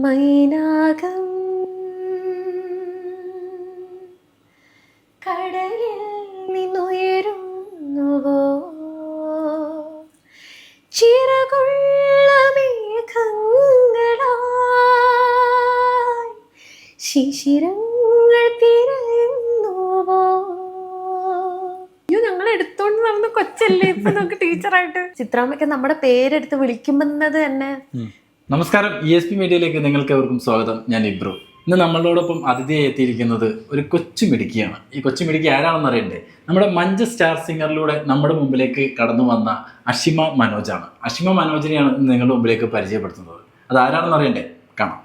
മൈനാകം കടലിൽ നിന്നുയരുന്നുവോ ചിറകുള്ള മേഘങ്ങളായി ശിശിരങ്ങൾ തിരയുന്നുവോ. ഞങ്ങൾ എടുത്തോണ്ട് നടന്ന കൊച്ചല്ലേ ഇപ്പൊ നമുക്ക് ടീച്ചറായിട്ട്. ചിത്രാമ്മയ്ക്ക് നമ്മുടെ പേരെടുത്ത് വിളിക്കുമ്പന്നത് തന്നെ. നമസ്കാരം, ESP മീഡിയയിലേക്ക് നിങ്ങൾക്ക് എവർക്കും സ്വാഗതം. ഞാൻ ഇബ്രു. ഇന്ന് നമ്മളോടൊപ്പം അതിഥിയായി എത്തിയിരിക്കുന്നത് ഒരു കൊച്ചുമിടുക്കിയാണ്. ഈ കൊച്ചുമിടുക്കി ആരാണെന്ന് അറിയണ്ടേ? നമ്മുടെ മഞ്ച് സ്റ്റാർ സിംഗറിലൂടെ നമ്മുടെ മുമ്പിലേക്ക് കടന്നു വന്ന അഷിമ മനോജാണ്. അഷിമ മനോജിനെയാണ് ഇന്ന് നിങ്ങളുടെ മുമ്പിലേക്ക് പരിചയപ്പെടുത്തുന്നത്. അത് ആരാണെന്ന് അറിയണ്ടേ? കാണാം.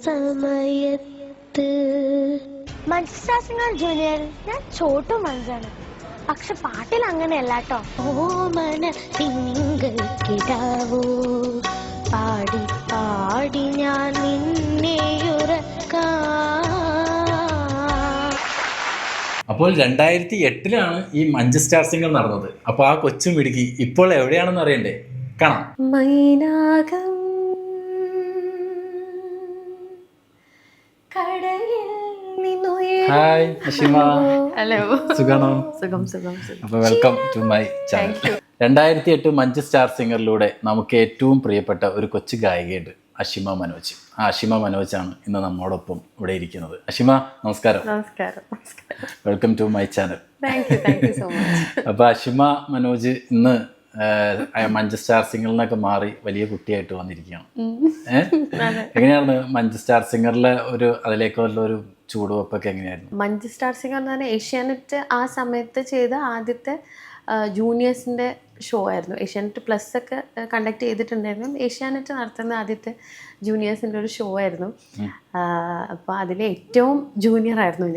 സമയത്ത് മഞ്ച് സ്റ്റാർ സിംഗർ ജൂനിയറിൽ ഞാൻ ചോട്ടു മഞ്ചാണ്. പക്ഷെ പാട്ടിൽ അങ്ങനെയല്ല കേട്ടോ. ഓമന തിങ്കൾ പാടി പാടി ഞാൻ നിന്നെയുറക്കാം. അപ്പോൾ 2008 ഈ മഞ്ച് സ്റ്റാർ സിംഗർ നടന്നത്. അപ്പോൾ ആ കൊച്ചുമിടുക്കി ഇപ്പോൾ എവിടെയാണെന്ന് അറിയണ്ടേ? കാണാം. മൈനാകം ഹായ് അഷിമ. ഹലോ. സുഖാണോ? സുഖം സുഖം. അപ്പോൾ welcome to my channel. 2008 Munch Star സിംഗറിലൂടെ നമുക്ക് ഏറ്റവും പ്രിയപ്പെട്ട ഒരു കൊച്ചു ഗായികയുണ്ട്, അഷിമ മനോജ്. ആ അഷിമ മനോജാണ് ഇന്ന് നമ്മോടൊപ്പം ഇവിടെ ഇരിക്കുന്നത്. അഷിമ, നമസ്കാരം. നമസ്കാരം. Welcome to my channel. അപ്പോൾ അഷിമ മനോജ് ഇന്ന് മഞ്ച് സ്റ്റാർ സിംഗറിൽ നിന്നൊക്കെ മാറി വലിയ കുട്ടിയായിട്ട് വന്നിരിക്കുകയാണ്. എങ്ങനെയാണ് മഞ്ച് സ്റ്റാർ സിംഗറിലെ അതിലേക്കുള്ള ഒരു ചൂടുവെപ്പൊക്കെ എങ്ങനെയായിരുന്നു? മഞ്ച് സ്റ്റാർ സിംഗർ എന്ന് പറഞ്ഞാൽ ഏഷ്യാനെറ്റ് ആ സമയത്ത് ചെയ്ത ആദ്യത്തെ ജൂനിയേഴ്സിൻ്റെ ഷോ ആയിരുന്നു. ഏഷ്യാനെറ്റ് പ്ലസ് ഒക്കെ കണ്ടക്ട് ചെയ്തിട്ടുണ്ടായിരുന്നു. ഏഷ്യാനെറ്റ് നടത്തുന്ന ആദ്യത്തെ ജൂനിയേഴ്സിൻ്റെ ഒരു ഷോ ആയിരുന്നു. അപ്പോൾ അതിലെ ഏറ്റവും ജൂനിയർ ആയിരുന്നു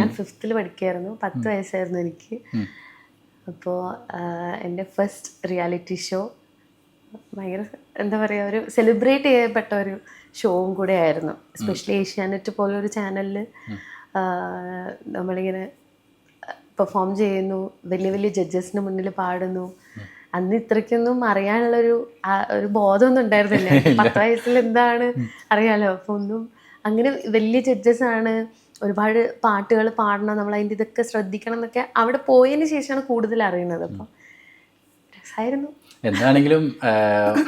ഞാൻ 5th പഠിക്കുകയായിരുന്നു. 10 വയസ്സായിരുന്നു എനിക്ക്. അപ്പോൾ എൻ്റെ ഫസ്റ്റ് റിയാലിറ്റി ഷോ ഭയങ്കര എന്താ പറയുക, ഒരു സെലിബ്രേറ്റ് ചെയ്യപ്പെട്ട ഒരു ഷോവും കൂടെ ആയിരുന്നു. എസ്പെഷ്യലി ഏഷ്യാനെറ്റ് പോലൊരു ചാനലിൽ നമ്മളിങ്ങനെ പെർഫോം ചെയ്യുന്നു, വലിയ വലിയ ജഡ്ജസിന് മുന്നിൽ പാടുന്നു. അന്ന് ഇത്രയ്ക്കൊന്നും അറിയാനുള്ളൊരു ബോധമൊന്നും ഉണ്ടായിരുന്നില്ല. 10 വയസ്സിൽ എന്താണ് അറിയാലോ. അപ്പോൾ ഒന്നും അങ്ങനെ വലിയ ജഡ്ജസാണ്, ഒരുപാട് പാട്ടുകൾ പാടണം, നമ്മൾ അതിൻ്റെ ഇതൊക്കെ ശ്രദ്ധിക്കണം എന്നൊക്കെ അവിടെ പോയതിന് ശേഷമാണ് കൂടുതൽ അറിയുന്നത്. അപ്പം രസമായിരുന്നു. എന്താണെങ്കിലും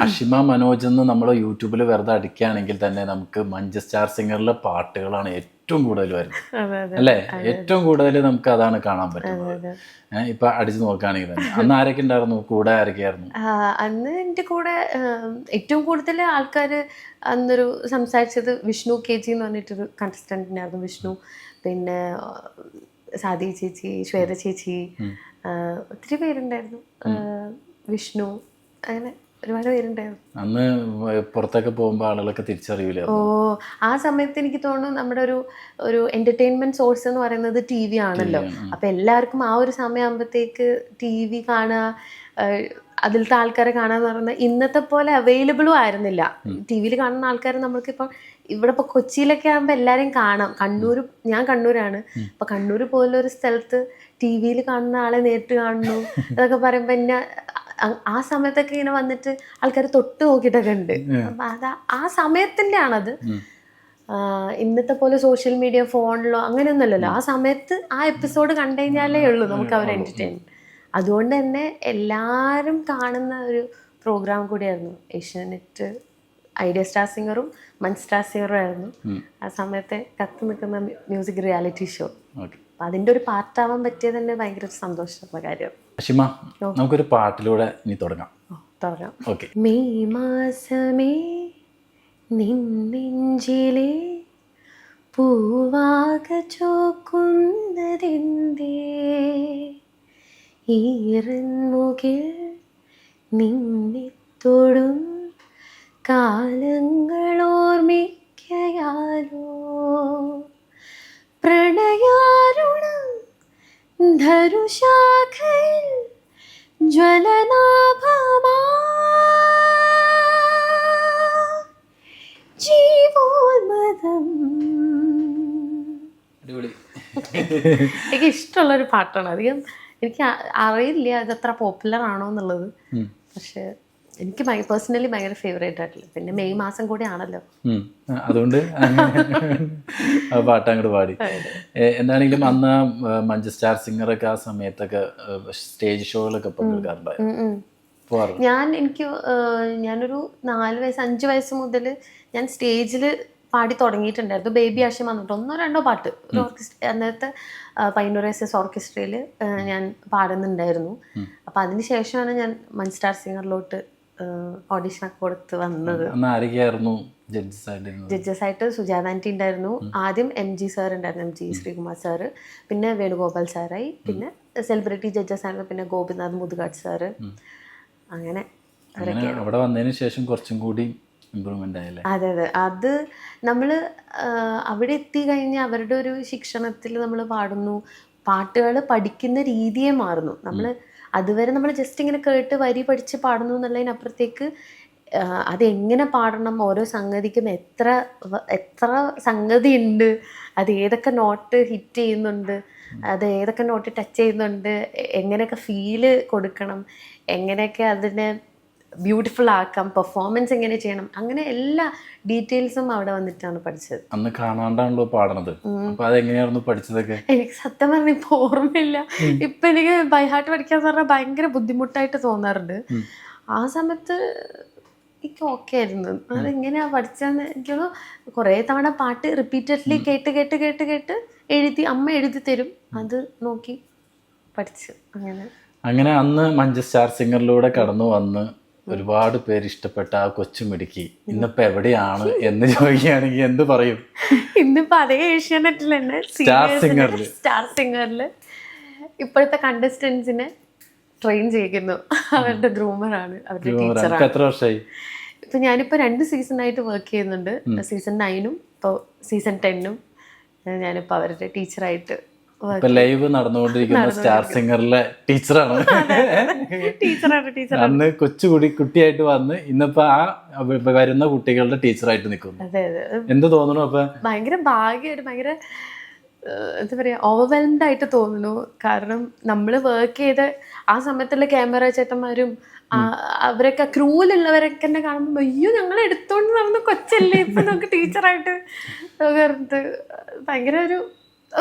അഷിമ മനോജ് എന്ന് നമ്മൾ യൂട്യൂബിൽ വെറുതെ അടിക്കുകയാണെങ്കിൽ തന്നെ നമുക്ക് മഞ്ച് സ്റ്റാർ സിംഗറിലെ പാട്ടുകളാണ് ഏറ്റവും കൂടുതൽ വരുന്നത്, അല്ലേ? ഏറ്റവും കൂടുതൽ നമുക്ക് അതാണ് കാണാൻ പറ്റുന്നത്. ഇപ്പൊ അടിച്ചു നോക്കുകയാണെങ്കിൽ തന്നെ അന്ന് ആരൊക്കെ ഉണ്ടായിരുന്നു? കൂടെ ആരൊക്കെയായിരുന്നു അന്ന്? എൻ്റെ കൂടെ ഏറ്റവും കൂടുതൽ ആൾക്കാർ അന്നൊരു സംസാരിച്ചത് വിഷ്ണു KG എന്ന് പറഞ്ഞിട്ടൊരു കണ്ടസ്റ്റന്റിനായിരുന്നു. വിഷ്ണു, പിന്നെ സാദി ചേച്ചി, ശ്വേത ചേച്ചി, ഒത്തിരി പേരുണ്ടായിരുന്നു. വിഷ്ണു, അങ്ങനെ ഒരുപാട് പേരുണ്ടായിരുന്നു. അന്ന് പുറത്തൊക്കെ പോകുമ്പോൾ ആളുകളൊക്കെ തിരിച്ചറിയില്ല. ആ സമയത്ത് എനിക്ക് തോന്നുന്നു നമ്മുടെ ഒരു എന്റർടൈൻമെന്റ് സോഴ്സ് എന്ന് പറയുന്നത് TV ആണല്ലോ. അപ്പൊ എല്ലാവർക്കും ആ ഒരു സമയമാകുമ്പോഴത്തേക്ക് TV കാണുക, അതിലത്തെ ആൾക്കാരെ കാണാന്ന് പറയുന്നത് ഇന്നത്തെ പോലെ അവൈലബിളും ആയിരുന്നില്ല. TV കാണുന്ന ആൾക്കാർ നമ്മൾക്കിപ്പം ഇവിടെ ഇപ്പോൾ കൊച്ചിയിലൊക്കെ ആകുമ്പോൾ എല്ലാവരെയും കാണാം. ഞാൻ കണ്ണൂരാണ്. അപ്പൊ കണ്ണൂർ പോലൊരു സ്ഥലത്ത് TV കാണുന്ന ആളെ നേരിട്ട് കാണുന്നു അതൊക്കെ പറയുമ്പോൾ എന്നെ ആ സമയത്തൊക്കെ ഇങ്ങനെ വന്നിട്ട് ആൾക്കാർ തൊട്ട് നോക്കിയിട്ടൊക്കെ ഉണ്ട്. അപ്പം ആ സമയത്തിൻ്റെ ആണത്. ഇന്നത്തെ പോലെ സോഷ്യൽ മീഡിയ, ഫോണിലോ അങ്ങനെയൊന്നുമല്ലല്ലോ. ആ സമയത്ത് ആ എപ്പിസോഡ് കണ്ടു കഴിഞ്ഞാലേ ഉള്ളൂ നമുക്ക് അവർ എൻ്റർടൈൻമെൻറ്റ്. അതുകൊണ്ട് തന്നെ എല്ലാവരും കാണുന്ന ഒരു പ്രോഗ്രാം കൂടിയായിരുന്നു ഏഷ്യാനെറ്റ്. ഐഡിയ സ്റ്റാർ സിംഗറും മഞ്ച് സ്റ്റാർ സിംഗറും ആയിരുന്നു ആ സമയത്തെ കത്ത് നിൽക്കുന്ന മ്യൂസിക് റിയാലിറ്റി ഷോ. അപ്പം അതിൻ്റെ ഒരു പാർട്ടാവാൻ പറ്റിയത് തന്നെ ഭയങ്കര സന്തോഷമുള്ള കാര്യം. അഷിമ, നമുക്കൊരു പാട്ടിലൂടെ ഇനി തുടങ്ങാം. ഓക്കെ. മെയ് മാസമേ നിന്നെഞ്ചിലെ പൂവാക ചോക്കുന്നതെന്തേ, ഈറൻമുകിൽ നിന്നിത്തൊടും കാലങ്ങൾ ഓർമ്മിക്കയാലോ, പ്രണയാരുണം ധരുശാഖയിൽ ജ്വലനാഭമാ ജീവോന്മദ അടിപൊളി. എനിക്ക് ഇഷ്ടമുള്ളൊരു പാട്ടാണ്. അധികം എനിക്ക് അറിയില്ല അതത്ര പോപ്പുലർ ആണോ എന്നുള്ളത്, പക്ഷെ എനിക്ക് പേഴ്സണലി ഭയങ്കര ഫേവറേറ്റ് ആയിട്ടില്ല. പിന്നെ മെയ് മാസം കൂടി ആണല്ലോ, അതുകൊണ്ട് ആ പാട്ട് അങ്ങോട്ട് പാടി. എന്താണെങ്കിലും അന്ന് മഞ്ജു സ്റ്റാർ സിംഗറൊക്കെ ആ സമയത്തൊക്കെ സ്റ്റേജ് ഷോകളൊക്കെ പങ്കെടുക്കാറുണ്ടായിരുന്നു. ഞാനൊരു 4 വയസ്സ് 5 വയസ്സ് മുതൽ ഞാൻ സ്റ്റേജിൽ പാടി തുടങ്ങിയിട്ടുണ്ടായിരുന്നു. ബേബി ആശയം വന്നിട്ട് 1-2 പാട്ട് ഒരു ഓർക്കസ്ട്ര, അന്നത്തെ പയ്യന്നൂർ SS ഓർക്കസ്ട്രയിൽ ഞാൻ പാടുന്നുണ്ടായിരുന്നു. അപ്പം അതിന് ശേഷമാണ് ഞാൻ മഞ്ജു സ്റ്റാർ സിംഗറിലോട്ട് ഓഡിഷനൊക്കെ കൊടുത്ത് വന്നത്. ജഡ്ജസ് ആയിട്ട് സുജാത ആൻറ്റി ഉണ്ടായിരുന്നു. ആദ്യം MG സാർ ഉണ്ടായിരുന്നു, MG ശ്രീകുമാർ സാറ്, പിന്നെ വേണുഗോപാൽ സാറായി, പിന്നെ സെലിബ്രിറ്റി ജഡ്ജസ് ആയിരുന്നു, പിന്നെ ഗോപിനാഥ് മുതുകാട് സാറ്. അങ്ങനെ അവിടെ വന്നതിന് ശേഷം കുറച്ചും കൂടി ഇമ്പ്രൂവ്മെന്റ് ആയല്ലേ? അതെ അതെ, അത് നമ്മൾ അവിടെ എത്തി കഴിഞ്ഞാൽ അവരുടെ ഒരു ശിക്ഷണത്തിൽ നമ്മൾ പാടുന്നു, പാട്ടുകൾ പഠിക്കുന്ന രീതിയെ മാറുന്നു. നമ്മൾ അതുവരെ നമ്മൾ ജസ്റ്റ് ഇങ്ങനെ കേട്ട് വരി പഠിച്ച് പാടുന്നു എന്നുള്ളതിനപ്പുറത്തേക്ക് അതെങ്ങനെ പാടണം, ഓരോ സംഗതിക്കും എത്ര സംഗതി ഉണ്ട്, അത് ഏതൊക്കെ നോട്ട് ഹിറ്റ് ചെയ്യുന്നുണ്ട്, അത് ഏതൊക്കെ നോട്ട് ടച്ച് ചെയ്യുന്നുണ്ട്, എങ്ങനെയൊക്കെ ഫീല് കൊടുക്കണം, എങ്ങനെയൊക്കെ അതിനെ ബ്യൂട്ടിഫുൾ ആക്കാം, പെർഫോമൻസ് എങ്ങനെ ചെയ്യണം, അങ്ങനെ എല്ലാ ഡീറ്റെയിൽസും അവിടെ വന്നിട്ടാണ് പഠിച്ചത്. അന്ന് കാണാണ്ടാണല്ലോ പാടണത്. അപ്പൊ അതെങ്ങനെയായിരുന്നു പഠിച്ചതൊക്കെ? എനിക്ക് സത്യം പറഞ്ഞാൽ ഇപ്പൊ ഓർമ്മയില്ല. ഇപ്പൊ എനിക്ക് ബൈ ഹാർട്ട് പഠിക്കാന്ന് പറഞ്ഞാൽ ഭയങ്കര ബുദ്ധിമുട്ടായിട്ട് തോന്നാറുണ്ട്. ആ സമയത്ത് എനിക്ക് ഓക്കെ ആയിരുന്നു. അതെങ്ങനെയാ പഠിച്ചതെന്ന് എനിക്കൊന്ന് കുറേ തവണ പാട്ട് റിപ്പീറ്റഡ്ലി കേട്ട് അമ്മ എഴുതി തരും, അത് നോക്കി പഠിച്ചു. അങ്ങനെ അന്ന് മഞ്ജു സ്റ്റാർ സിംഗറിലൂടെ കടന്നു വന്ന് ഒരുപാട് പേര് ഇഷ്ടപ്പെട്ട ആ കൊച്ചുമിടുക്കി ഇന്നിപ്പോ എവിടെയാണ് എന്ന് ചോദിക്കുകയാണെങ്കിൽ എന്ത് പറയും? ഇന്നിപ്പോ അതേ ഏഷ്യാനെറ്റിൽ തന്നെ സ്റ്റാർ സിംഗറിൽ ഇപ്പോഴത്തെ കണ്ടസ്റ്റൻസിനെ ട്രെയിൻ ചെയ്യിക്കുന്നു. അവരുടെ ഗ്രൂമറാണ്, അവരുടെ ടീച്ചറാണ്. എത്ര വർഷമായി? ഇപ്പൊ ഞാനിപ്പോ 2 സീസണായിട്ട് വർക്ക് ചെയ്യുന്നുണ്ട്. സീസൺ 9ഉം ഇപ്പോൾ സീസൺ 10ഉം ഞാനിപ്പോ അവരുടെ ടീച്ചറായിട്ട്. ലൈവ് നടന്നുകൊണ്ടിരിക്കുന്ന സ്റ്റാർ സിംഗറിലെ ടീച്ചറാണ്. അന്ന് കുട്ടിയായിട്ട് വന്ന് ഇന്നിപ്പോ ആ വരുന്ന കുട്ടികളുടെ ടീച്ചറായിട്ട് നിൽക്കുന്നു. എന്ത് തോന്നുന്നു? അപ്പൊ ഭയങ്കര ഭാഗ്യമായിട്ട്, ഭയങ്കര എന്താ പറയാ, ഓവർവെൽംഡ് ആയിട്ട് തോന്നുന്നു. കാരണം നമ്മൾ വർക്ക് ചെയ്ത ആ സമയത്തുള്ള ക്യാമറ ചേട്ടന്മാരും അവരൊക്കെ ക്രൂവിലുള്ളവരൊക്കെ എന്നെ കാണുമ്പോൾ അയ്യോ ഞങ്ങൾ എടുത്തോണ്ട് നടന്ന കൊച്ചല്ലേ ഇപ്പൊ നമുക്ക് ടീച്ചറായിട്ട്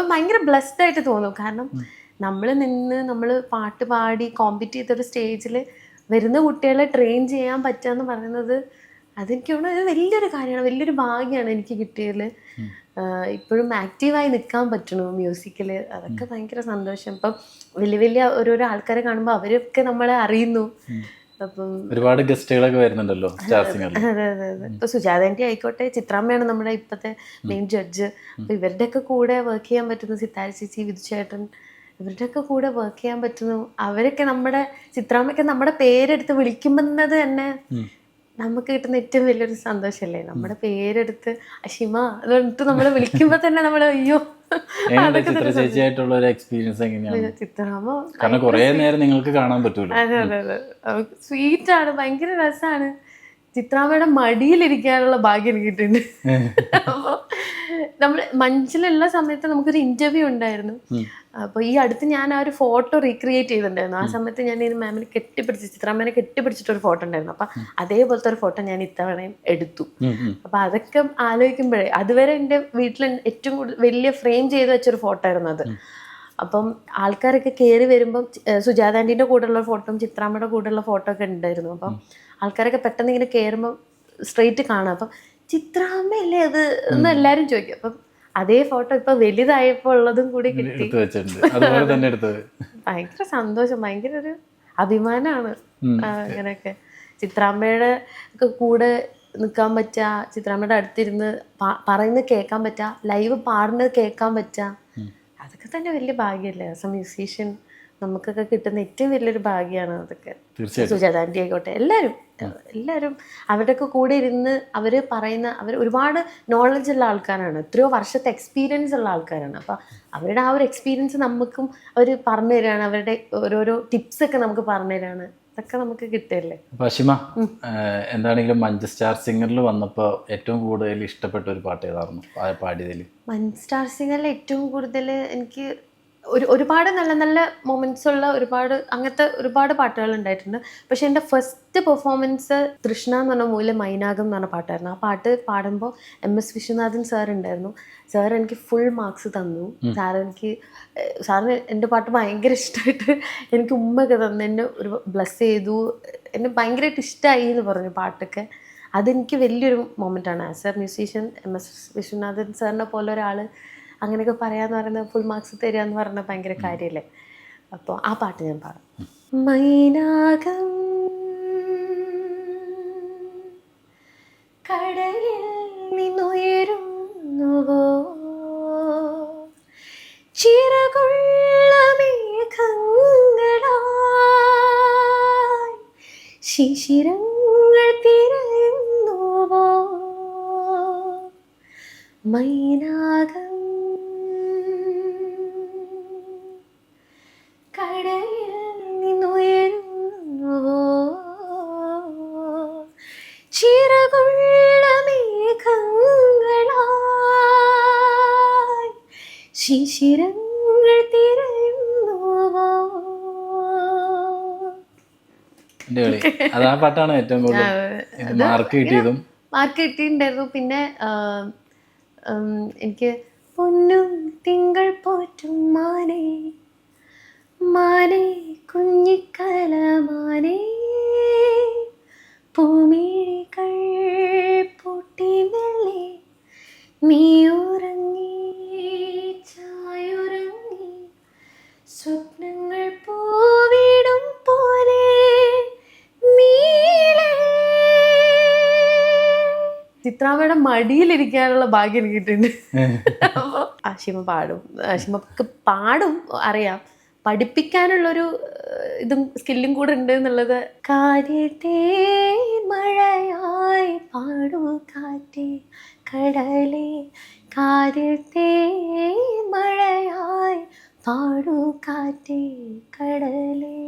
ഭയങ്കര ബ്ലെസ്ഡ് ആയിട്ട് തോന്നും. കാരണം നമ്മൾ പാട്ട് പാടി കോമ്പീറ്റ് ചെയ്തൊരു സ്റ്റേജിൽ വരുന്ന കുട്ടികളെ ട്രെയിൻ ചെയ്യാൻ പറ്റുക പറയുന്നത് അതെനിക്ക് തോന്നുന്നത് വലിയൊരു കാര്യമാണ്, വലിയൊരു ഭാഗ്യമാണ് എനിക്ക് കിട്ടിയതിൽ. ഇപ്പോഴും ആക്റ്റീവായി നിൽക്കാൻ പറ്റണു മ്യൂസിക്കിൽ, അതൊക്കെ ഭയങ്കര സന്തോഷം. ഇപ്പം വലിയ ഓരോരോ ആൾക്കാരെ കാണുമ്പോൾ അവരൊക്കെ നമ്മളെ അറിയുന്നു. അപ്പം ഒരുപാട് ഗസ്റ്റുകളൊക്കെ വരുന്നുണ്ടല്ലോ സ്റ്റാർ സിംഗറിൽ. അതെ അതെ അതെ, ഇപ്പൊ സുജാത ആൻറ്റി ആയിക്കോട്ടെ, ചിത്രാമ്മയാണ് നമ്മുടെ ഇപ്പോഴത്തെ മെയിൻ ജഡ്ജ്. അപ്പൊ ഇവരുടെയൊക്കെ കൂടെ വർക്ക് ചെയ്യാൻ പറ്റുന്നു, സിത്താര ചേച്ചി, വിധുചേട്ടൻ, ഇവരുടെയൊക്കെ കൂടെ വർക്ക് ചെയ്യാൻ പറ്റുന്നു. അവരൊക്കെ ചിത്രാമ്മയൊക്കെ നമ്മുടെ പേരെടുത്ത് വിളിക്കുമ്പോൾ തന്നെ നമുക്ക് കിട്ടുന്ന ഏറ്റവും വലിയൊരു സന്തോഷമല്ലേ? നമ്മുടെ പേരെടുത്ത് അഷിമ അത് പറഞ്ഞിട്ട് നമ്മൾ വിളിക്കുമ്പോൾ തന്നെ നമ്മൾ അയ്യോ. ചേച്ചിയായിട്ടുള്ള ഒരു എക്സ്പീരിയൻസ് എങ്ങനെയാണ്? ചിത്രാമ്മ കാരണം കുറേ നേരം നിങ്ങൾക്ക് കാണാൻ പറ്റൂല. അതെ അതെ അതെ, സ്വീറ്റാണ്, ഭയങ്കര രസമാണ്. ചിത്രാമ്മയുടെ മടിയിലിരിക്കാനുള്ള ഭാഗ്യം എനിക്ക് കിട്ടിയിട്ടുണ്ട്. അപ്പോൾ നമ്മൾ മഞ്ചിലുള്ള സമയത്ത് നമുക്കൊരു ഇന്റർവ്യൂ ഉണ്ടായിരുന്നു. അപ്പോൾ ഈ അടുത്ത് ഞാൻ ആ ഒരു ഫോട്ടോ റീക്രിയേറ്റ് ചെയ്തിട്ടുണ്ടായിരുന്നു. ആ സമയത്ത് ഞാൻ ഈ മാമിനെ ചിത്രാമ്മനെ കെട്ടിപ്പിടിച്ചിട്ടൊരു ഫോട്ടോ ഉണ്ടായിരുന്നു. അപ്പം അതേപോലത്തെ ഒരു ഫോട്ടോ ഞാൻ ഇത്തവണയും എടുത്തു. അപ്പം അതൊക്കെ ആലോചിക്കുമ്പോഴേ, അതുവരെ എൻ്റെ വീട്ടിൽ ഏറ്റവും കൂടുതൽ വലിയ ഫ്രെയിം ചെയ്ത് വെച്ചൊരു ഫോട്ടോ ആയിരുന്നു അത്. അപ്പം ആൾക്കാരൊക്കെ കയറി വരുമ്പം സുജാത ആൻറ്റീൻ്റെ കൂടെയുള്ള ഫോട്ടോയും ചിത്രാമ്മയുടെ കൂടെയുള്ള ഫോട്ടോ ഒക്കെ ഉണ്ടായിരുന്നു. അപ്പം ആൾക്കാരൊക്കെ പെട്ടെന്ന് ഇങ്ങനെ കയറുമ്പോൾ സ്ട്രെയിറ്റ് കാണാം. അപ്പം ചിത്രാമ്മയല്ലേ അത് എന്ന് എല്ലാവരും ചോദിക്കും. അപ്പം അതേ ഫോട്ടോ ഇപ്പൊ വലുതായപ്പോ ഉള്ളതും കൂടി കിട്ടി. ഭയങ്കര സന്തോഷം, ഭയങ്കര ഒരു അഭിമാനമാണ്. അങ്ങനെയൊക്കെ ചിത്രാമ്മയുടെ കൂടെ നിൽക്കാൻ പറ്റുക, ചിത്രാമ്മയുടെ അടുത്തിരുന്ന് പറയുന്നത് കേൾക്കാൻ പറ്റുക, ലൈവ് പാടുന്നത് കേൾക്കാൻ പറ്റുക, അതൊക്കെ തന്നെ വലിയ ഭാഗ്യമല്ലേ? ആസ് എ മ്യൂസീഷ്യൻ നമുക്കൊക്കെ കിട്ടുന്ന ഏറ്റവും വലിയൊരു ഭാഗ്യമാണ് അതൊക്കെ. സുജാത ആൻറ്റി ആയിക്കോട്ടെ, എല്ലാവരും അവരുടെയൊക്കെ കൂടെ ഇരുന്ന് അവർ ഒരുപാട് നോളജ് ഉള്ള ആൾക്കാരാണ്, എത്രയോ വർഷത്തെ എക്സ്പീരിയൻസ് ഉള്ള ആൾക്കാരാണ്. അപ്പം അവരുടെ ആ ഒരു എക്സ്പീരിയൻസ് നമുക്കും അവർ പറഞ്ഞു തരികയാണ്, അവരുടെ ഓരോരോ ടിപ്സൊക്കെ നമുക്ക് പറഞ്ഞു തരികയാണ്. അതൊക്കെ നമുക്ക് കിട്ടില്ലേ. അപ്പൊ അഷിമ, എന്താണെങ്കിലും മഞ്ജു സ്റ്റാർ സിംഗറിൽ വന്നപ്പോൾ ഏറ്റവും കൂടുതൽ ഇഷ്ടപ്പെട്ട ഒരു പാട്ട് ഏതായിരുന്നു പാടിയതിൽ? മഞ്ജു സ്റ്റാർ സിംഗറിൽ ഏറ്റവും കൂടുതൽ എനിക്ക് ഒരുപാട് നല്ല നല്ല മൊമെന്റ്സ് ഉള്ള അങ്ങനത്തെ ഒരുപാട് പാട്ടുകൾ ഉണ്ടായിട്ടുണ്ട്. പക്ഷെ എൻ്റെ ഫസ്റ്റ് പെർഫോമൻസ് തൃഷ്ണ എന്ന് പറഞ്ഞ മൂല മൈനാകം എന്ന് പറഞ്ഞ പാട്ടായിരുന്നു. ആ പാട്ട് പാടുമ്പോൾ MS വിശ്വനാഥൻ സാർ ഉണ്ടായിരുന്നു. സാർ എനിക്ക് ഫുൾ മാർക്സ് തന്നു. സാറിന് എൻ്റെ പാട്ട് ഭയങ്കര ഇഷ്ടമായിട്ട് എനിക്ക് ഉമ്മയൊക്കെ തന്നു, എന്നെ ഒരു ബ്ലസ് ചെയ്തു, എന്നെ ഭയങ്കരമായിട്ട് ഇഷ്ടമായി എന്ന് പറഞ്ഞു പാട്ടൊക്കെ. അതെനിക്ക് വലിയൊരു മൊമെൻ്റാണ്. As a musician MS Viswanathan സാറിനെ പോലെ ഒരാൾ അങ്ങനെയൊക്കെ പറയാന്ന് പറയുന്നത്, ഫുൾ മാർക്സ് തരിക എന്ന് പറയുന്നത് ഭയങ്കര കാര്യമല്ലേ. അപ്പോൾ ആ പാട്ട് ഞാൻ പാടും. മൈനാകം കടലിൽ നിന്നുയരുന്നുവോ, ചിറകുള്ള മേഘങ്ങളായി ശിശിരങ്ങൾ തിരയുന്നുവോ, മൈനാകം കടലിൽ നിന്നുയരുന്നുവോ, ചിറകുള്ള മേഘങ്ങളായി ശിശിരങ്ങൾ തിരയുന്നുവോ. അത് ആ പാട്ടാണ് ഏറ്റവും കൂടുതൽ മാർക്ക് കിട്ടിയതും. മാർക്ക് കിട്ടിയിട്ടുണ്ടായിരുന്നു. പിന്നെ എനിക്ക് പൊന്നും തിങ്കൾ പോറ്റും മാനേ മാനേ കുഞ്ഞിക്കല മാനേ, പൂമിഴികൾ പൂട്ടി വെള്ളി നീ ഉറങ്ങി ചായുറങ്ങി, സ്വപ്നങ്ങൾ പൂവിടും പോലെ നീലേ. ചിത്രാമ്മയുടെ മടിയിലിരിക്കാനുള്ള ഭാഗ്യം എനിക്ക് കിട്ടിയിട്ടുണ്ട്. അപ്പോൾ അഷിമ പാടും, അഷിമക്ക് പാടും അറിയാം, പഠിപ്പിക്കാനുള്ളൊരു ഇതും സ്കില്ലും കൂടെ ഉണ്ട് എന്നുള്ളത്. കാര്യത്തെ മഴയായി പാടൂ കാറ്റേ കടലേ, കാര്യത്തെ മഴയായി പാടൂ കാറ്റേ കടലേ.